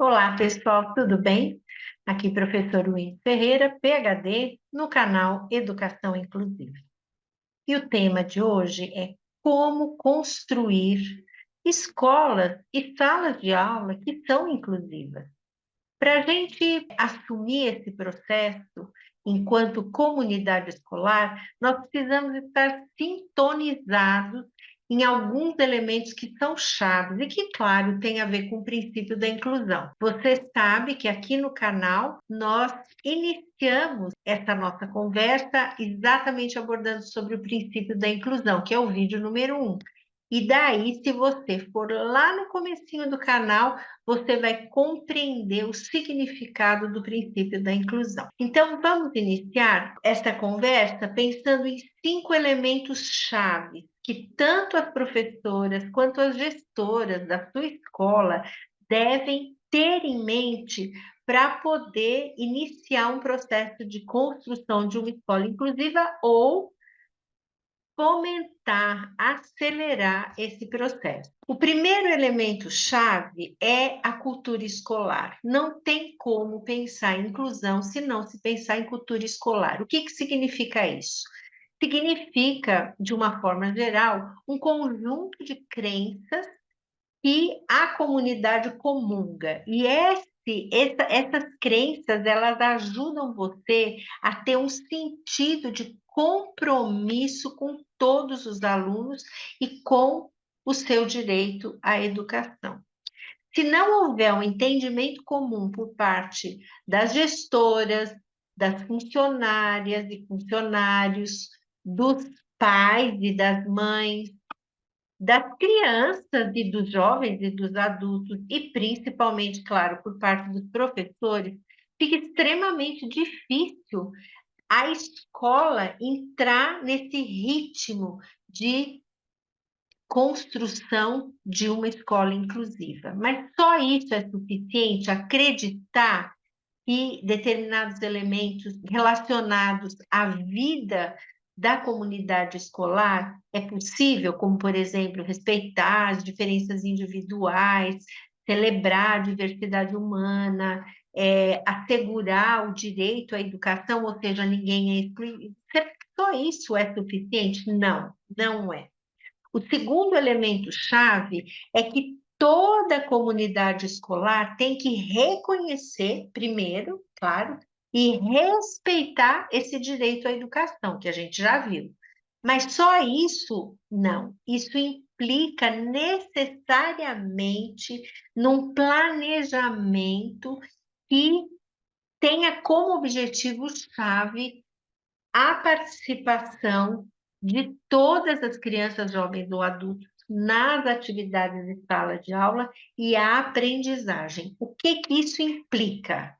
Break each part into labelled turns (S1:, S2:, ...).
S1: Olá, pessoal, tudo bem? Aqui, professor Luiz Ferreira, PhD, no canal Educação Inclusiva. E o tema de hoje é como construir escolas e salas de aula que são inclusivas. Para a gente assumir esse processo enquanto comunidade escolar, nós precisamos estar sintonizados em alguns elementos que são chaves e que, claro, tem a ver com o princípio da inclusão. Você sabe que aqui no canal nós iniciamos essa nossa conversa exatamente abordando sobre o princípio da inclusão, que é o vídeo número 1. E daí, se você for lá no comecinho do canal, você vai compreender o significado do princípio da inclusão. Então, vamos iniciar esta conversa pensando em 5 elementos-chave que tanto as professoras quanto as gestoras da sua escola devem ter em mente para poder iniciar um processo de construção de uma escola inclusiva ou fomentar, acelerar esse processo. O primeiro elemento-chave é a cultura escolar. Não tem como pensar em inclusão se não se pensar em cultura escolar. O que significa isso? Significa, de uma forma geral, um conjunto de crenças que a comunidade comunga. E essas crenças, elas ajudam você a ter um sentido de compromisso com todos os alunos e com o seu direito à educação. Se não houver um entendimento comum por parte das gestoras, das funcionárias e funcionários, dos pais e das mães, das crianças e dos jovens e dos adultos, e principalmente, claro, por parte dos professores, fica extremamente difícil a escola entrar nesse ritmo de construção de uma escola inclusiva. Mas só isso é suficiente, acreditar que determinados elementos relacionados à vida da comunidade escolar é possível, como, por exemplo, respeitar as diferenças individuais, celebrar a diversidade humana, assegurar o direito à educação, ou seja, ninguém é excluído. Só isso é suficiente? Não, não é. O segundo elemento-chave é que toda a comunidade escolar tem que reconhecer, primeiro, claro, e respeitar esse direito à educação, que a gente já viu. Mas só isso, não. Isso implica necessariamente num planejamento que tenha como objetivo-chave a participação de todas as crianças, jovens ou adultos nas atividades de sala de aula e a aprendizagem. O que isso implica?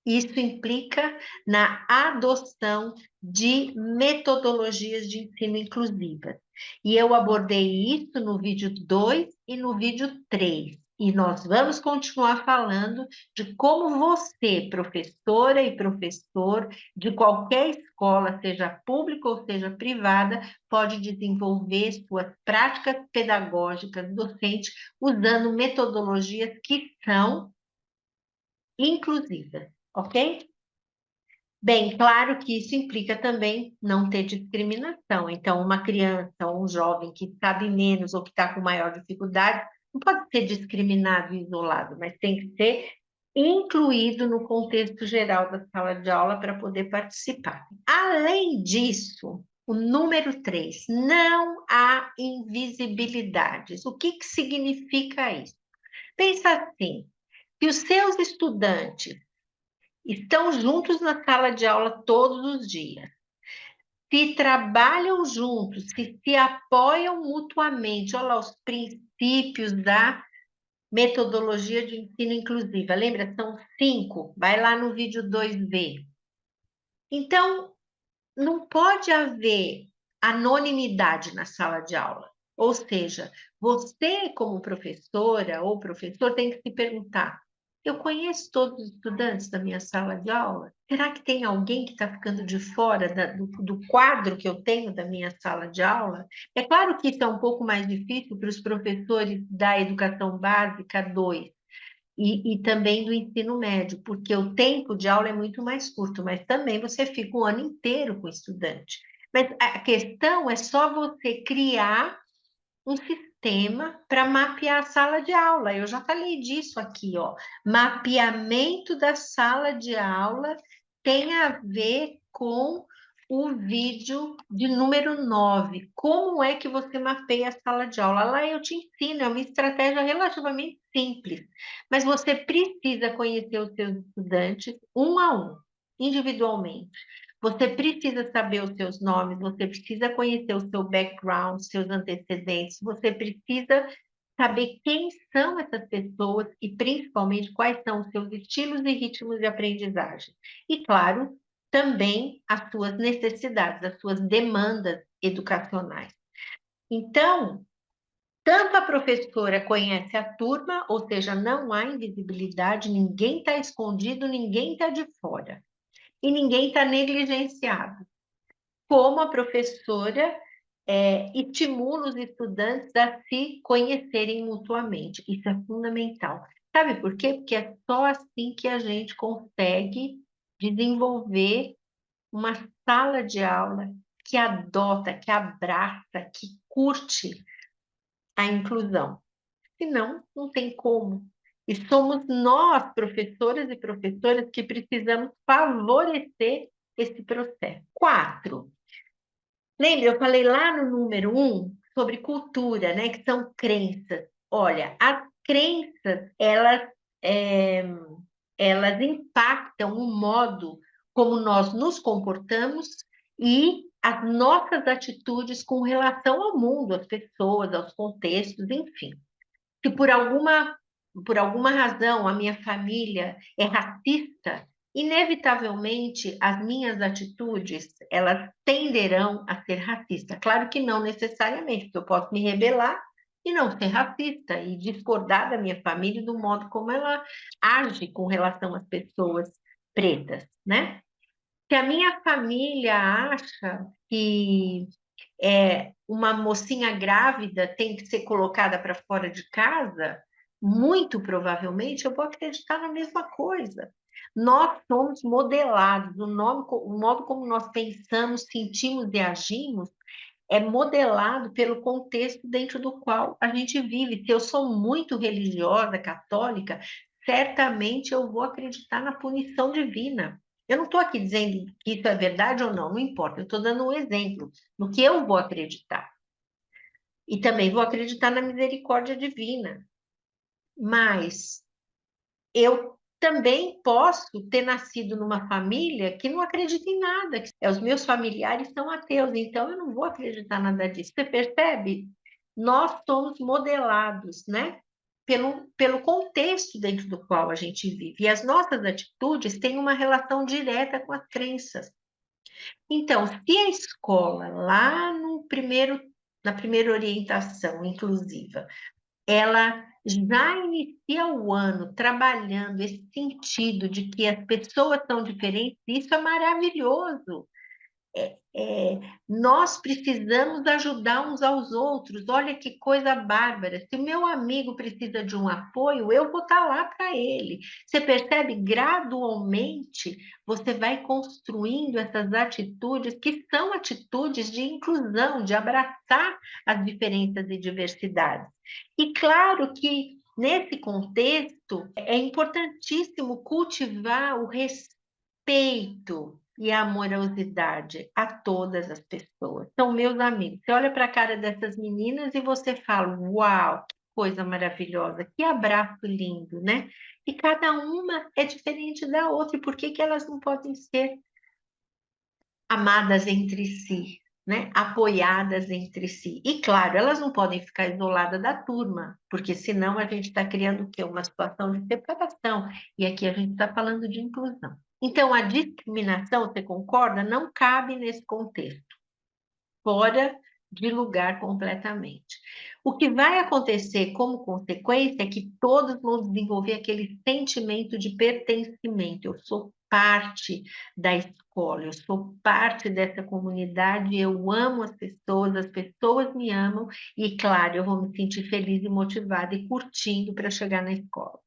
S1: Isso implica na adoção de metodologias de ensino inclusivas. E eu abordei isso no vídeo 2 e no vídeo 3. E nós vamos continuar falando de como você, professora e professor de qualquer escola, seja pública ou seja privada, pode desenvolver suas práticas pedagógicas docentes usando metodologias que são inclusivas, ok? Bem, claro que isso implica também não ter discriminação. Então, uma criança ou um jovem que sabe menos ou que está com maior dificuldade não pode ser discriminado e isolado, mas tem que ser incluído no contexto geral da sala de aula para poder participar. Além disso, o número 3, não há invisibilidades. O que significa isso? Pensa assim, que os seus estudantes estão juntos na sala de aula todos os dias, se trabalham juntos, se apoiam mutuamente. Olha lá os princípios da metodologia de ensino inclusiva. Lembra? São 5. Vai lá no vídeo 2B. Então, não pode haver anonimidade na sala de aula. Ou seja, você, como professora ou professor, tem que se perguntar: eu conheço todos os estudantes da minha sala de aula? Será que tem alguém que está ficando de fora do quadro que eu tenho da minha sala de aula? É claro que isso é um pouco mais difícil para os professores da educação básica 2, e também do ensino médio, porque o tempo de aula é muito mais curto, mas também você fica o ano inteiro com o estudante. Mas a questão é só você criar um sistema para mapear a sala de aula. Eu já falei disso aqui, ó. Mapeamento da sala de aula tem a ver com o vídeo de número 9. Como é que você mapeia a sala de aula? Lá eu te ensino, é uma estratégia relativamente simples, mas você precisa conhecer os seus estudantes um a um, individualmente. Você precisa saber os seus nomes, você precisa conhecer o seu background, seus antecedentes, você precisa saber quem são essas pessoas e, principalmente, quais são os seus estilos e ritmos de aprendizagem. E, claro, também as suas necessidades, as suas demandas educacionais. Então, tanto a professora conhece a turma, ou seja, não há invisibilidade, ninguém está escondido, ninguém está de fora. E ninguém está negligenciado, como a professora estimula os estudantes a se conhecerem mutuamente. Isso é fundamental. Sabe por quê? Porque é só assim que a gente consegue desenvolver uma sala de aula que adota, que abraça, que curte a inclusão. Senão, não tem como. E somos nós, professoras e professores, que precisamos favorecer esse processo. 4. Lembra, eu falei lá no número 1 sobre cultura, né? Que são crenças. Olha, as crenças, é, elas impactam o modo como nós nos comportamos e as nossas atitudes com relação ao mundo, às pessoas, aos contextos, enfim. Se por alguma razão a minha família é racista, inevitavelmente as minhas atitudes, elas tenderão a ser racistas. Claro que não necessariamente, porque eu posso me rebelar e não ser racista e discordar da minha família e do modo como ela age com relação às pessoas pretas, né? Se a minha família acha que uma mocinha grávida tem que ser colocada para fora de casa, muito provavelmente eu vou acreditar na mesma coisa. Nós somos modelados, o modo como nós pensamos, sentimos e agimos é modelado pelo contexto dentro do qual a gente vive. Se eu sou muito religiosa, católica, certamente eu vou acreditar na punição divina. Eu não estou aqui dizendo que isso é verdade ou não, não importa. Eu estou dando um exemplo no que eu vou acreditar. E também vou acreditar na misericórdia divina. Mas eu também posso ter nascido numa família que não acredita em nada. Os meus familiares são ateus, então eu não vou acreditar nada disso. Você percebe? Nós somos modelados, né? Pelo contexto dentro do qual a gente vive. E as nossas atitudes têm uma relação direta com as crenças. Então, se a escola, lá no na primeira orientação inclusiva, ela já inicia o ano trabalhando esse sentido de que as pessoas são diferentes, isso é maravilhoso. Nós precisamos ajudar uns aos outros. Olha que coisa bárbara. Se o meu amigo precisa de um apoio, eu vou estar lá para ele. Você percebe? Gradualmente, você vai construindo essas atitudes que são atitudes de inclusão, de abraçar as diferenças e diversidades. E claro que nesse contexto é importantíssimo cultivar o respeito e a amorosidade a todas as pessoas. São meus amigos. Você olha para a cara dessas meninas e você fala: Uau, que coisa maravilhosa, que abraço lindo, né? E cada uma é diferente da outra. E por que que elas não podem ser amadas entre si, né? Apoiadas entre si? E claro, elas não podem ficar isoladas da turma, porque senão a gente está criando o quê? Uma situação de separação. E aqui a gente está falando de inclusão. Então, a discriminação, você concorda, não cabe nesse contexto, fora de lugar completamente. O que vai acontecer como consequência é que todos vão desenvolver aquele sentimento de pertencimento. Eu sou parte da escola, eu sou parte dessa comunidade, eu amo as pessoas me amam, e claro, eu vou me sentir feliz e motivada e curtindo para chegar na escola.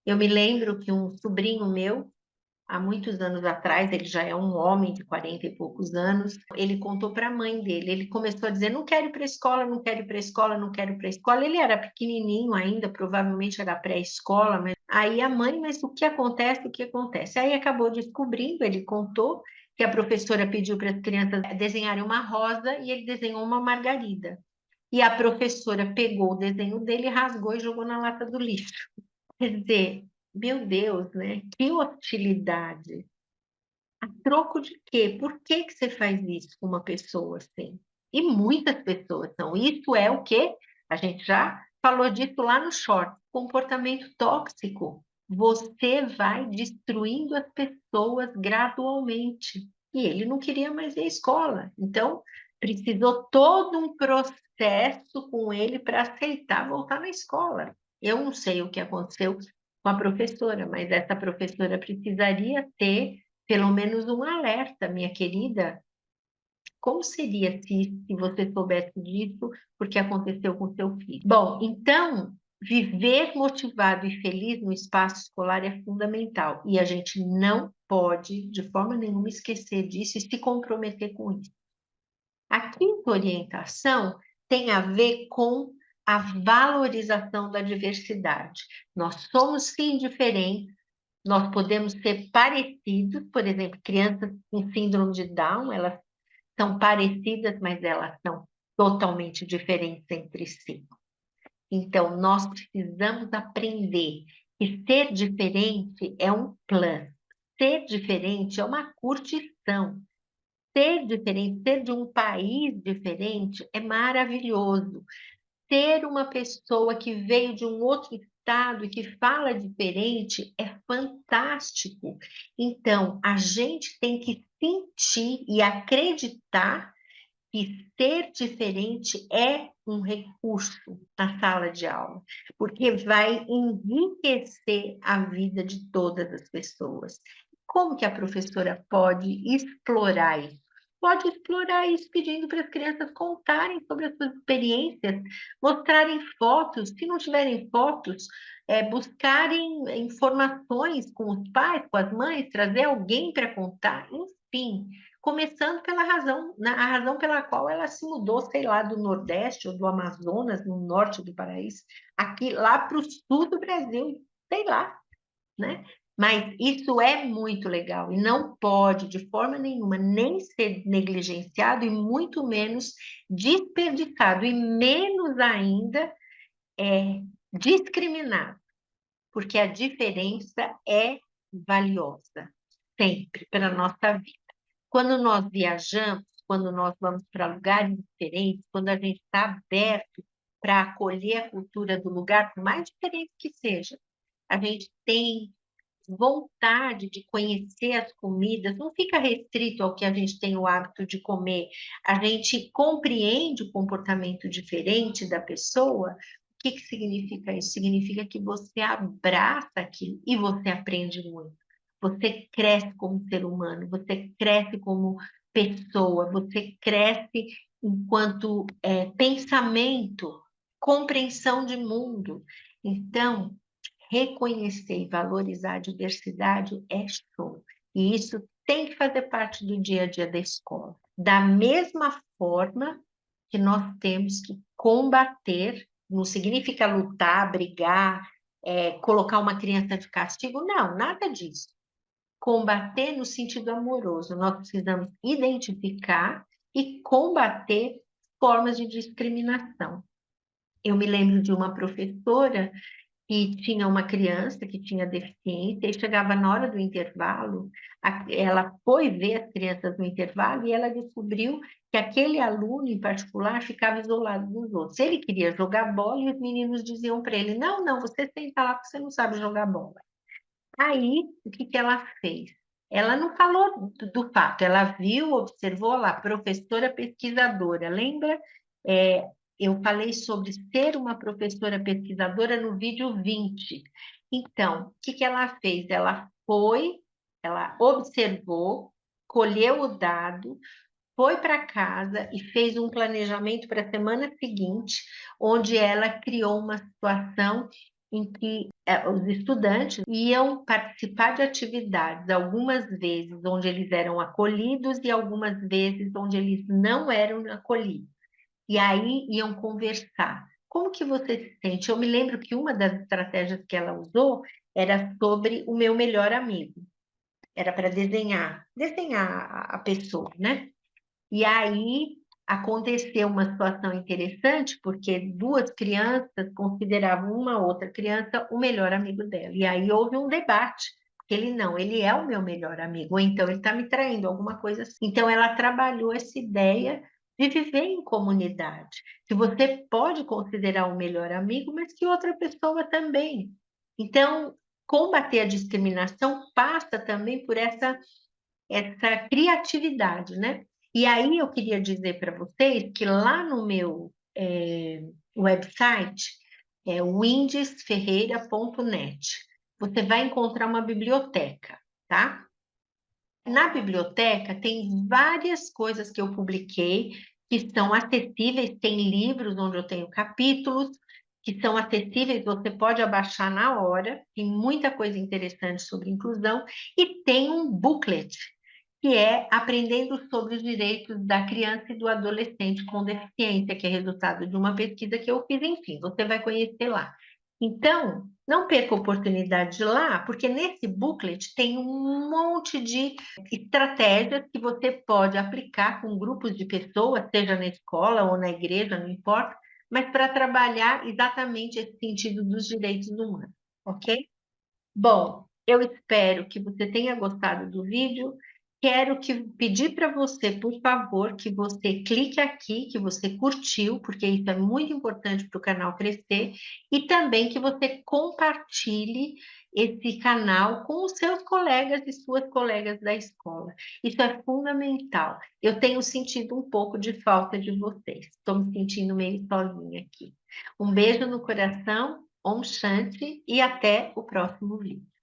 S1: Eu me lembro que um sobrinho meu, há muitos anos atrás, ele já é um homem de 40 e poucos anos, ele contou para a mãe dele, ele começou a dizer, não quero ir para a escola, não quero ir para a escola, não quero ir para a escola. Ele era pequenininho ainda, provavelmente era pré-escola, mas aí a mãe, mas o que acontece, o que acontece? Aí acabou descobrindo, ele contou que a professora pediu para as crianças desenharem uma rosa e ele desenhou uma margarida. E a professora pegou o desenho dele, rasgou e jogou na lata do lixo. Quer dizer, meu Deus, né? Que hostilidade. A troco de quê? Por que que você faz isso com uma pessoa assim? E muitas pessoas são. Isso é o quê? A gente já falou disso lá no short. Comportamento tóxico. Você vai destruindo as pessoas gradualmente. E ele não queria mais ir à escola. Então, precisou todo um processo com ele para aceitar voltar na escola. Eu não sei o que aconteceu com a professora, mas essa professora precisaria ter pelo menos um alerta, minha querida. Como seria se você soubesse disso, porque aconteceu com seu filho? Bom, então, viver motivado e feliz no espaço escolar é fundamental. E a gente não pode, de forma nenhuma, esquecer disso e se comprometer com isso. A quinta orientação tem a ver com a valorização da diversidade. Nós somos, sim, diferentes, nós podemos ser parecidos, por exemplo, crianças com síndrome de Down, elas são parecidas, mas elas são totalmente diferentes entre si. Então, nós precisamos aprender que ser diferente é um plus, ser diferente é uma curtição, ser diferente, ser de um país diferente é maravilhoso. Ter uma pessoa que veio de um outro estado e que fala diferente é fantástico. Então, a gente tem que sentir e acreditar que ser diferente é um recurso na sala de aula, porque vai enriquecer a vida de todas as pessoas. Como que a professora pode explorar isso? Pode explorar isso pedindo para as crianças contarem sobre as suas experiências, mostrarem fotos, se não tiverem fotos, buscarem informações com os pais, com as mães, trazer alguém para contar, enfim, começando pela razão, a razão pela qual ela se mudou, sei lá, do Nordeste ou do Amazonas, no norte do país, aqui lá para o sul do Brasil, sei lá, né? Mas isso é muito legal e não pode, de forma nenhuma, nem ser negligenciado e muito menos desperdiçado e menos ainda discriminado, porque a diferença é valiosa, sempre, para a nossa vida. Quando nós viajamos, quando nós vamos para lugares diferentes, quando a gente está aberto para acolher a cultura do lugar, por mais diferente que seja, a gente tem vontade de conhecer as comidas, não fica restrito ao que a gente tem o hábito de comer, a gente compreende o comportamento diferente da pessoa. O que que significa isso? Significa que você abraça aquilo e você aprende muito. Você cresce como ser humano, você cresce como pessoa, você cresce enquanto pensamento, compreensão de mundo. Então, reconhecer e valorizar a diversidade é show. E isso tem que fazer parte do dia a dia da escola. Da mesma forma que nós temos que combater, não significa lutar, brigar, colocar uma criança de castigo, não, nada disso. Combater no sentido amoroso, nós precisamos identificar e combater formas de discriminação. Eu me lembro de uma professora que tinha uma criança que tinha deficiência e chegava na hora do intervalo, ela foi ver as crianças no intervalo e ela descobriu que aquele aluno em particular ficava isolado dos outros. Ele queria jogar bola e os meninos diziam para ele: não, não, você senta lá porque você não sabe jogar bola. Aí, o que que ela fez? Ela não falou do fato, ela viu, observou lá, professora pesquisadora. Lembra? É, eu falei sobre ser uma professora pesquisadora no vídeo 20. Então, o que que ela fez? Ela foi, ela observou, colheu o dado, foi para casa e fez um planejamento para a semana seguinte, onde ela criou uma situação em que os estudantes iam participar de atividades, algumas vezes onde eles eram acolhidos e algumas vezes onde eles não eram acolhidos. E aí iam conversar. Como que você se sente? Eu me lembro que uma das estratégias que ela usou era sobre o meu melhor amigo. Era para desenhar a pessoa, né? E aí aconteceu uma situação interessante, porque duas crianças consideravam uma outra criança o melhor amigo dela. E aí houve um debate. Ele não, ele é o meu melhor amigo, ou então ele está me traindo, alguma coisa assim. Então ela trabalhou essa ideia de viver em comunidade, que você pode considerar o melhor amigo, mas que outra pessoa também. Então, combater a discriminação passa também por essa criatividade, né? E aí eu queria dizer para vocês que lá no meu website, windesferreira.net, você vai encontrar uma biblioteca, tá? Na biblioteca tem várias coisas que eu publiquei que são acessíveis, tem livros onde eu tenho capítulos que são acessíveis, você pode abaixar na hora, tem muita coisa interessante sobre inclusão, e tem um booklet que é Aprendendo sobre os Direitos da Criança e do Adolescente com Deficiência, que é resultado de uma pesquisa que eu fiz, enfim, você vai conhecer lá. Então, não perca a oportunidade de ir lá, porque nesse booklet tem um monte de estratégias que você pode aplicar com grupos de pessoas, seja na escola ou na igreja, não importa, mas para trabalhar exatamente esse sentido dos direitos humanos, ok? Bom, eu espero que você tenha gostado do vídeo. Quero pedir para você, por favor, que você clique aqui, que você curtiu, porque isso é muito importante para o canal crescer, e também que você compartilhe esse canal com os seus colegas e suas colegas da escola. Isso é fundamental. Eu tenho sentido um pouco de falta de vocês. Estou me sentindo meio sozinha aqui. Um beijo no coração, Om Shanti, e até o próximo vídeo.